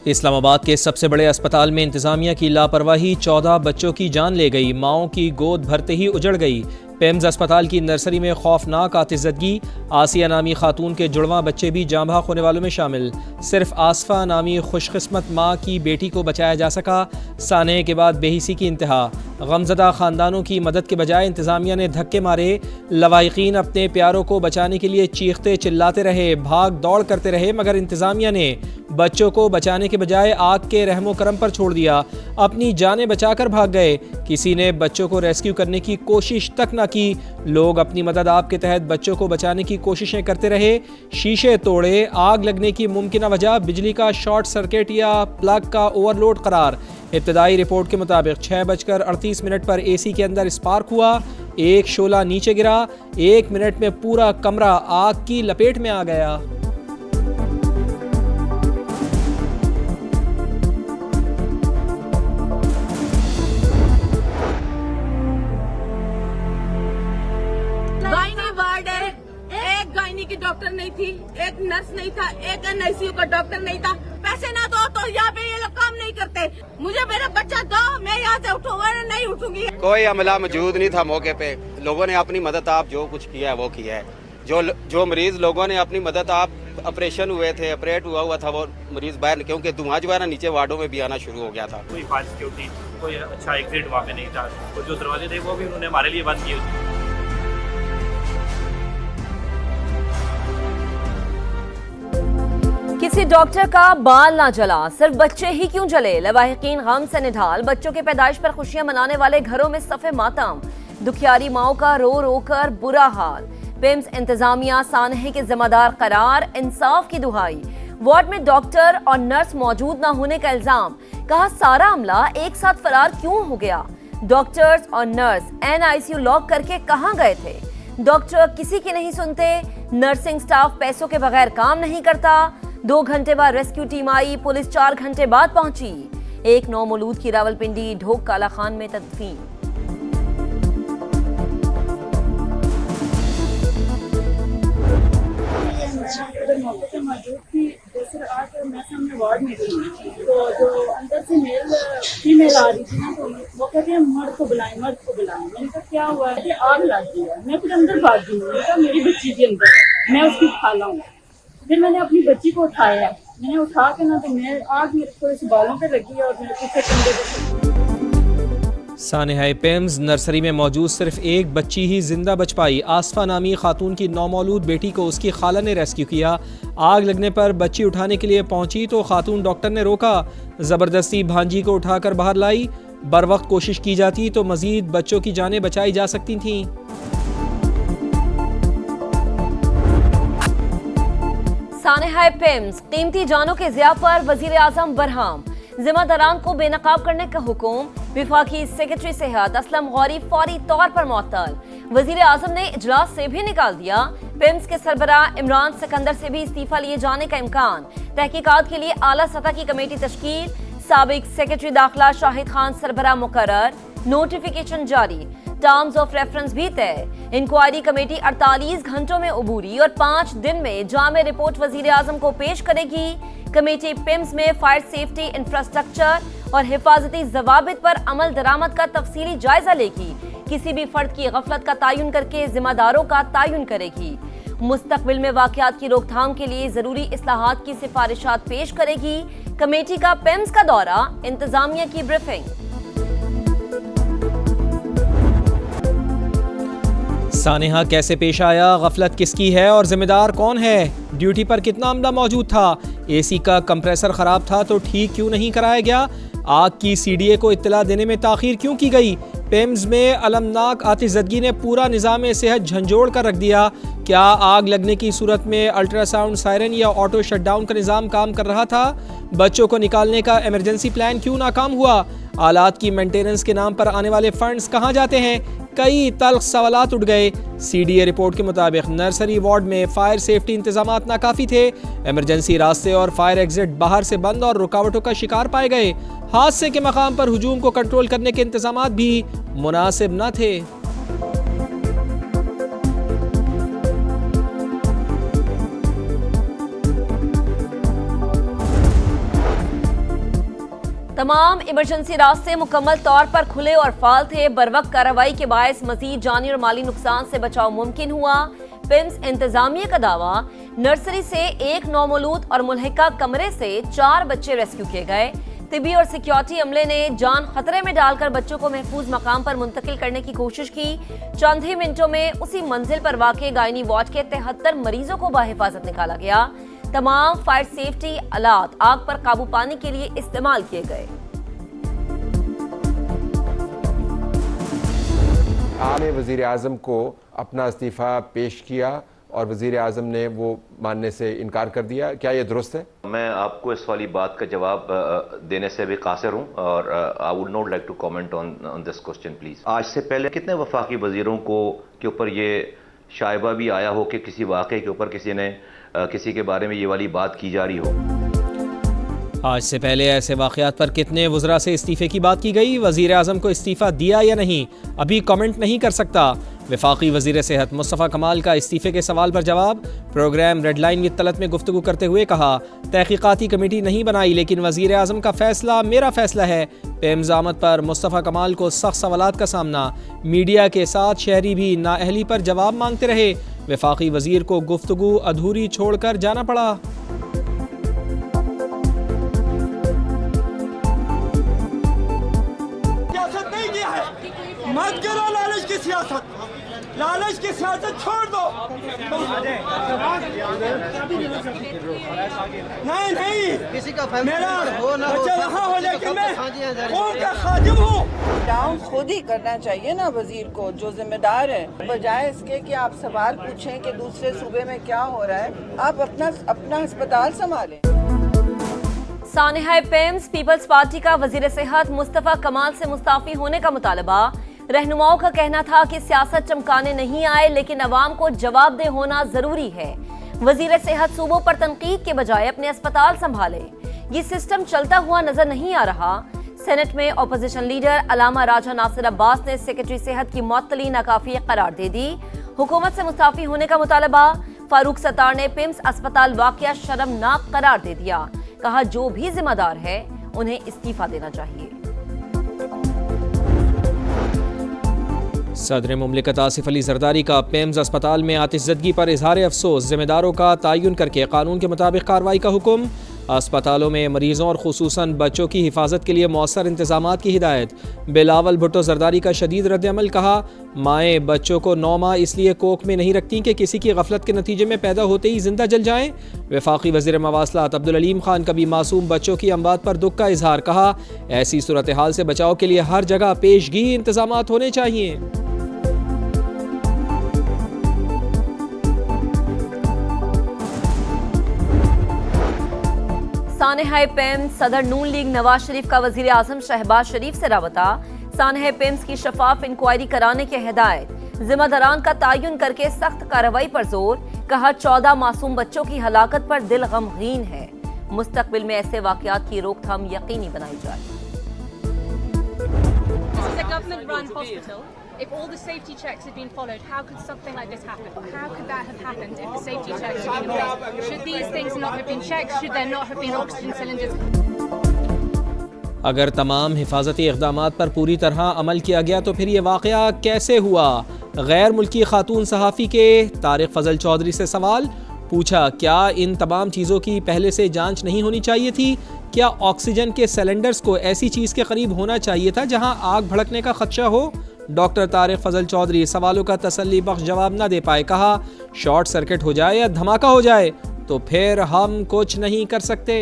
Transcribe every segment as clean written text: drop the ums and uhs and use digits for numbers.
इस्लामाबाद के सबसे बड़े अस्पताल में इंतजामिया की लापरवाही 14 बच्चों की जान ले गई। माओं की गोद भरते ही उजड़ गई। पेम्स अस्पताल की नर्सरी में खौफनाक आतिशदगी। आसिया नामी खातून के जुड़वां बच्चे भी जाँ बहक होने वालों में शामिल। सिर्फ आसफा नामी खुशकिस्मत माँ की बेटी को बचाया जा सका। साने के बाद बेहिसी की इंतहा। गमजदा ख़ानदानों की मदद के बजाय इंतज़ामिया ने धक्के मारे। लवाहिकीन अपने प्यारों को बचाने के लिए चीखते चिल्लाते रहे, भाग दौड़ करते रहे, मगर इंतज़ामिया ने बच्चों को बचाने के बजाय आग के रहमो करम पर छोड़ दिया। अपनी जानें बचाकर भाग गए। किसी ने बच्चों को रेस्क्यू करने की कोशिश तक न की। लोग अपनी मदद आप के तहत बच्चों को बचाने की कोशिशें करते रहे। शीशे तोड़े। आग लगने की मुमकिन वजह बिजली का शॉर्ट सर्किट या प्लग का ओवरलोड करार। इब्तदाई रिपोर्ट के मुताबिक 6:38 पर एसी के अंदर स्पार्क हुआ। एक शोला नीचे गिरा। 1 मिनट में पूरा कमरा आग की लपेट में आ गया। एक गायनी की डॉक्टर नहीं थी, एक नर्स नहीं था, एक एनआईसीयू का डॉक्टर नहीं था। पैसे ना दो तो यहाँ पे ये लोग काम नहीं करते। मुझे मेरा बच्चा दो, मैं यहाँ से उठूंगा नहीं उठूंगी। कोई अमला मौजूद नहीं था मौके पे। लोगों ने अपनी मदद आप जो कुछ किया है वो किया है। जो मरीज लोगों ने अपनी मदद आप ऑपरेशन हुए थे, ऑपरेट हुआ था वो मरीज बाहर, क्योंकि धुआं जो है ना नीचे वार्डों में भी आना शुरू हो गया था। कोई फायर सिक्योरिटी, कोई अच्छा एग्जिट वहाँ पे नहीं था। और जो दरवाजे थे वो भी उन्होंने हमारे लिए बंद किए। किसी डॉक्टर का बाल ना जला, सिर्फ बच्चे ही क्यों जले। लवाहिकीन गम से निढाल। बच्चों के पैदाइश पर खुशियां मनाने वाले घरों में सफ़े मातम। दुखियारी माओं का रो रो कर बुरा हाल। पेम्स इंतजामिया सानहे के जिम्मेदार करार। इंसाफ की दुहाई। वार्ड में डॉक्टर और नर्स मौजूद ना होने का इल्जाम। कहा सारा अमला एक साथ फरार क्यों हो गया। डॉक्टर्स और नर्स एनआईसीयू लॉक करके कहां गए थे। डॉक्टर किसी की नहीं सुनते। नर्सिंग स्टाफ पैसों के बगैर काम नहीं करता। 2 घंटे बाद रेस्क्यू टीम आई। पुलिस 4 घंटे बाद पहुंची। एक नौमौलूद की रावलपिंडी ढोक काला खान में तदफीन। मौके पे मौजूद थी। दूसरे आज मैं सामने वार्ड में थी, तो जो अंदर से फीमेल आ रही थी ना, तो वो कहते हैं मर्द को बुलाएं, मर्द को बुलाएं। मैंने कहा क्या हुआ है? आग लग गई है। मैं फिर अंदर भाग गई। मैंने कहा मेरी बच्ची के अंदर है, मैं उसकी खाला हूँ। फिर मैंने अपनी बच्ची को उठाया। मैंने उठा के ना, तो मैं आग मेरे थोड़े से बालों पे लगी और मेरे पीछे कंधे पे। सानेहाए पेम्स नर्सरी में मौजूद सिर्फ एक बच्ची ही जिंदा बच पाई। आसफा नामी खातून की नौमौलूद बेटी को उसकी खाला ने रेस्क्यू किया। आग लगने पर बच्ची उठाने के लिए पहुंची तो खातून डॉक्टर ने रोका। ज़बरदस्ती भांजी को उठाकर बाहर लाई। बर वक्त कोशिश की जाती तो मजीद बच्चों की जानें बचाई जा सकती थीं। सानेहाए पेम्स कीमती जानों के ज़िया पर वजीर आजम बरहम। जिम्मेदारान को बेनकाब करने का हुक्म। विफाकी सेक्रेटरी सेहत असलम गौरी फौरी तौर पर मुअत्तल। वजीर आजम ने इजलास से भी निकाल दिया। पेम्स के सरबराह इमरान सिकंदर से भी इस्तीफा लिए जाने का इम्कान। तहकीकात के लिए आला सतह की कमेटी तश्कील। साबिक सेक्रेटरी दाखिला शाहिद खान सरबराह मुकर्रर। नोटिफिकेशन जारी। टर्म्स ऑफ रेफरेंस भी तय। इंक्वायरी कमेटी 48 घंटों में उबूरी और 5 दिन में जामे रिपोर्ट वजीर आजम को पेश करेगी। कमेटी पिम्स में फायर सेफ्टी, इंफ्रास्ट्रक्चर और हिफाजती जवाबित पर अमल दरामद का तफसीली जायजा लेगी। किसी भी फर्द की गफलत का तयन करके जिम्मेदारों का तयन करेगी। मुस्तकबिल में वाकयात की रोकथाम के लिए जरूरी इस्लाहात की सिफारिशात पेश करेगी। कमेटी का पिम्स का दौरा। इंतजामिया की ब्रीफिंग। सानेहा कैसे पेश आया, गफलत किसकी है और जिम्मेदार कौन है। ड्यूटी पर कितना अमला मौजूद था। एसी का कंप्रेसर खराब था तो ठीक क्यों नहीं कराया गया। आग की सीडीए को इत्तला देने में ताखीर क्यों की गई। पेम्स में अलमनाक आतिशदगी ने पूरा निज़ाम सेहत झंझोड़ कर रख दिया। क्या आग लगने की सूरत में अल्ट्रासाउंड सायरन या ऑटो शटडाउन का निज़ाम काम कर रहा था। बच्चों को निकालने का इमरजेंसी प्लान क्यों नाकाम हुआ। आलात की मेंटेनेंस के नाम पर आने वाले फंड्स कहाँ जाते हैं। कई तल्ख सवालात उठ गए। सीडीए रिपोर्ट के मुताबिक नर्सरी वार्ड में फायर सेफ्टी इंतजामात नाकाफी थे। इमरजेंसी रास्ते और फायर एग्जिट बाहर से बंद और रुकावटों का शिकार पाए गए। हादसे के मकाम पर हुजूम को कंट्रोल करने के इंतजामात भी मुनासिब न थे। तमाम इमरजेंसी रास्ते मुकम्मल तौर पर खुले और फाल थे। बरवक्त कार्रवाई के बायस मजीद जानी और माली नुकसान से बचाव मुमकिन हुआ। पिम्स इंतजामिया का दावा, नर्सरी से एक नौमौलूद और मुल्हिका कमरे से 4 बच्चे रेस्क्यू किए गए। तिबी और सिक्योरिटी अमले ने जान खतरे में डालकर बच्चों को महफूज मकाम पर मुंतकिल करने की कोशिश की। चंद ही मिनटों में उसी मंजिल पर वाक़े गायनी वार्ड के 73 मरीजों को बाहिफाजत निकाला गया। तमाम फायर सेफ्टी आलात आग पर काबू पाने के लिए इस्तेमाल किए गए। आपने वज़ीर आज़म को अपना इस्तीफ़ा पेश किया और वज़ीर आज़म ने वो मानने से इनकार कर दिया, क्या ये दुरुस्त है? मैं आपको इस वाली बात का जवाब देने से भी कासिर हूँ और I would not like to comment on this question please. आज से पहले कितने वफाकी वज़ीरों के ऊपर ये शायबा भी आया हो कि किसी वाक़े के ऊपर किसी के बारे में ये वाली बात की जा रही हो। आज से पहले ऐसे वाक़यात पर कितने वज़रा से इस्तीफ़े की बात की गई? वज़ीर आज़म को इस्तीफ़ा दिया या नहीं, अभी कमेंट नहीं कर सकता। वफाकी वज़ीर सेहत मुस्तफ़ा कमाल का इस्तीफ़े के सवाल पर जवाब। Programme Red Line with Talat में गुफ्तगू करते हुए कहा, तहक़ीक़ाती कमेटी नहीं बनाई लेकिन वज़ीर आज़म का फ़ैसला मेरा फ़ैसला है। पेम्स आमद पर मुस्तफ़ा कमाल को सख्त सवालात का सामना। मीडिया के साथ शहरी भी नाअहली पर जवाब मांगते रहे। वफाकी वज़ीर को गुफ्तगू अधूरी छोड़कर जाना पड़ा। मत करो लालच की सियासत, लालच की सियासत छोड़ दो। नहीं किसी का मेरा बच्चा वहाँ हो लेकिन मैं कौम का खादिम हूँ। डाउन खुद ही करना चाहिए ना वजीर को, जो जिम्मेदार है, बजाय इसके कि आप सवाल पूछें कि दूसरे सूबे में क्या हो रहा है, आप अपना अस्पताल संभालें। सानेहा पेम्स पीपल्स पार्टी का वजीर सेहत मुस्तफ़ा कमाल से मुस्ताफी होने का मुतालबा। रहनुमाओं का कहना था कि सियासत चमकाने नहीं आए लेकिन अवाम को जवाबदेह होना जरूरी है। वजीर सेहत सूबों पर तनकीद के बजाय अपने अस्पताल संभाले, ये सिस्टम चलता हुआ नजर नहीं आ रहा। सेनेट में अपोजिशन लीडर अलामा राजा नासिर अब्बास ने सेक्रेटरी सेहत की मुअत्तली नाकाफी करार दे दी। हुकूमत से मुस्ताफी होने का मुतालबा। फारूक सत्तार ने पिम्स अस्पताल वाकया शर्मनाक करार दे दिया। कहा, जो भी जिम्मेदार है उन्हें इस्तीफा देना चाहिए। सदर मुमलिकत आसिफ अली जरदारी का पेम्स अस्पताल में आतिशज़दगी पर इजहार अफसोस। जिम्मेदारों का तयन करके कानून के मुताबिक कार्रवाई का हुक्म। अस्पतालों में मरीजों और खुसूसन बच्चों की हिफाजत के लिए मौसर इंतजामात की हिदायत। बिलावल भुट्टो जरदारी का शदीद रद्द-ए-अमल। कहा, माएँ बच्चों को 9 माह इसलिए कोख में नहीं रखती कि किसी की गफलत के नतीजे में पैदा होते ही जिंदा जल जाएं। वफाकी वज़ीर मवासलात अब्दुल अलीम खान का भी मासूम बच्चों की अमवात पर दुख का इजहार। कहा, ऐसी सूरत हाल से बचाव के लिए हर जगह पेशगी इंतजामात होने चाहिए। सानेहा पेम्स सदर नून लीग नवाज शरीफ का वजीर आजम शहबाज शरीफ से राबता। सानेहा पेम्स की शफाफ इंक्वायरी कराने की हिदायत। जिम्मेदारान का तयन करके सख्त कार्रवाई पर जोर। कहा, 14 मासूम बच्चों की हलाकत पर दिल गमगीन है। मुस्तकबिल में ऐसे वाकयात की रोकथाम यकीनी बनाई जाए। If all the safety checks had been followed, how could something like this happen? How could that have happened if the safety checks had been in place? Should these things not have been checked? Should there not have been oxygen cylinders? अगर तमाम हिफाजती इक़दामात पर पूरी तरह अमल किया गया तो फिर ये वाक़या कैसे हुआ? गैर मुल्की खातून सहाफ़ी के तारिक फजल चौधरी से सवाल पूछा, क्या इन तमाम चीज़ों की पहले से जांच नहीं होनी चाहिए थी? क्या ऑक्सीजन के सिलेंडर्स को ऐसी चीज़ के करीब होना चाहिए था जहां आग भड़कने का खदशा हो? डॉक्टर तारिक फजल चौधरी सवालों का तसल्ली बख्श जवाब न दे पाए। कहा, शॉर्ट सर्किट हो जाए या धमाका हो जाए तो फिर हम कुछ नहीं कर सकते।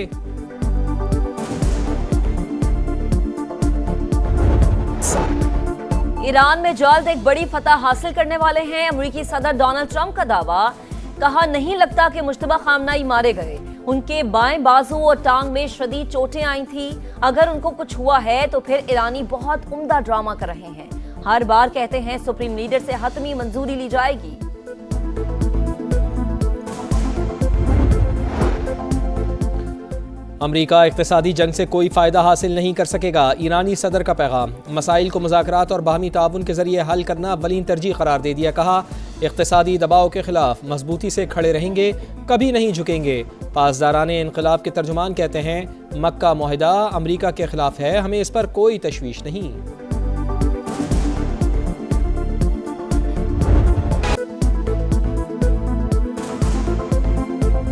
ईरान में जल्द एक बड़ी फतह हासिल करने वाले हैं अमेरिकी सदर डोनाल्ड ट्रंप का दावा। कहा, नहीं लगता कि मुश्तबा खामनाई मारे गए। उनके बाएं बाजू और टांग में शदीद चोटें आई थी। अगर उनको कुछ हुआ है तो फिर ईरानी बहुत उम्दा ड्रामा कर रहे हैं। हर बार कहते हैं सुप्रीम लीडर से हतमी मंजूरी ली जाएगी। अमरीका इक़्तिसादी जंग से कोई फ़ायदा हासिल नहीं कर सकेगा, ईरानी सदर का पैगाम। मसाइल को मुज़ाकरात और बाहमी ताउन के ज़रिए हल करना अव्वलीन तरजीह करार दे दिया। कहा, इक़्तिसादी दबाव के ख़िलाफ़ मजबूती से खड़े रहेंगे, कभी नहीं झुकेंगे। पासदाराने इनक़िलाब के तर्जुमान कहते हैं, मक्का मुआहिदा अमरीका के ख़िलाफ़ है, हमें इस पर कोई तशवीश नहीं।